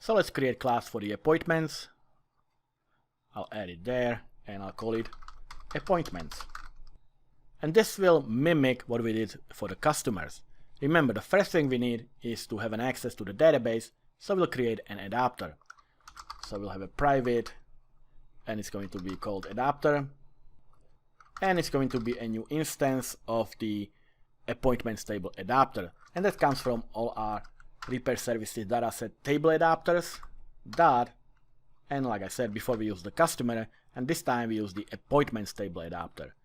So let's create class for the appointments. I'll add it there and I'll call it appointments. And this will mimic what we did for the customers. Remember, the first thing we need is to have an access to the database, so we'll create an adapter. So we'll have a private, and it's going to be called adapter, and it's going to be a new instance of the appointments table adapter, and that comes from all our Repair Services dataset table adapters. And like I said before, we use the customer, and this time we use the appointments table adapter,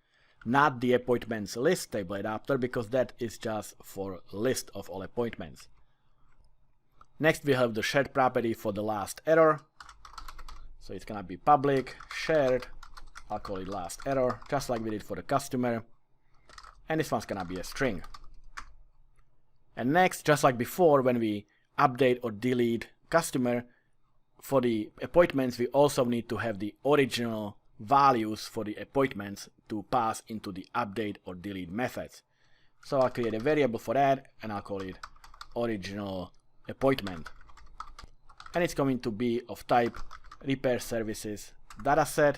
not the appointments list table adapter, because that is just for list of all appointments. Next we have the shared property for the last error. So it's gonna be public shared, I'll call it last error, just like we did for the customer. And this one's gonna be a string. And next, just like before, when we update or delete customer, for the appointments we also need to have the original values for the appointments to pass into the update or delete methods. So I'll create a variable for that and I'll call it original appointment. And it's going to be of type Repair Services dataset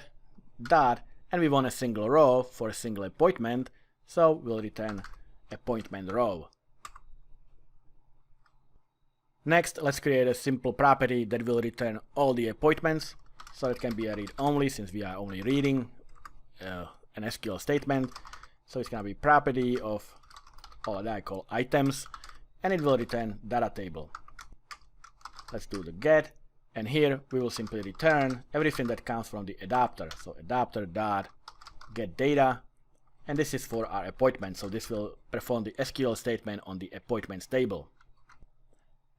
dot, and we want a single row for a single appointment, so we'll return appointment row. Next, let's create a simple property that will return all the appointments. So it can be a read only, since we are only reading an SQL statement. So it's gonna be property of all that I call items, and it will return data table. Let's do the get, and here we will simply return everything that comes from the adapter. So adapter dot get data, and this is for our appointment. So this will perform the SQL statement on the appointments table.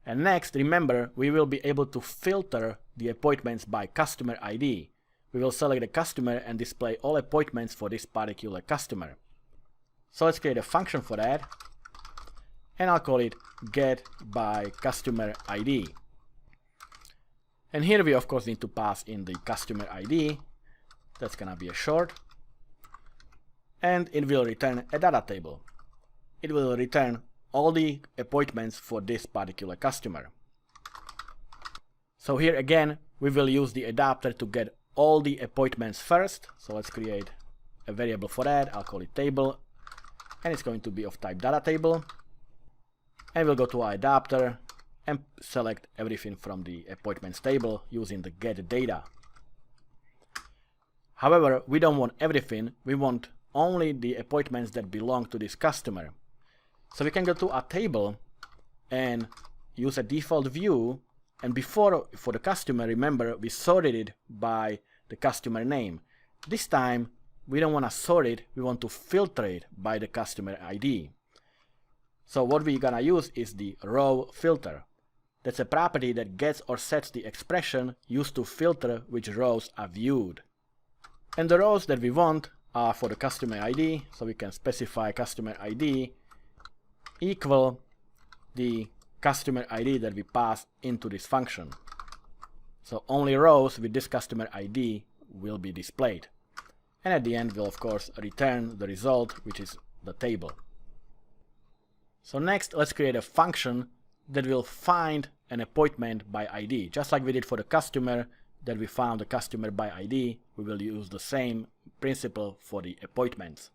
And next, remember, we will be able to filter the appointments by customer ID. We will select the customer and display all appointments for this particular customer. So let's create a function for that, and I'll call it get by customer ID. And here we of course need to pass in the customer ID. That's gonna be a short, and it will return a data table. It will return all the appointments for this particular customer. So here again we will use the adapter to get all the appointments first. So let's create a variable for that. I'll call it table, and it's going to be of type data table. And we'll go to our adapter and select everything from the appointments table using the get data. However, we don't want everything, we want only the appointments that belong to this customer. So we can go to our table and use a default view, and before, for the customer, remember we sorted it by the customer name. This time we don't want to sort it, we want to filter it by the customer ID. So what we're gonna use is the row filter. That's a property that gets or sets the expression used to filter which rows are viewed. And the rows that we want are for the customer ID, so we can specify customer ID equal the customer ID that we pass into this function. So only rows with this customer ID will be displayed. And at the end we'll of course return the result, which is the table. So next, let's create a function that will find an appointment by ID. Just like we did for the customer, that we found the customer by ID, we will use the same principle for the appointments.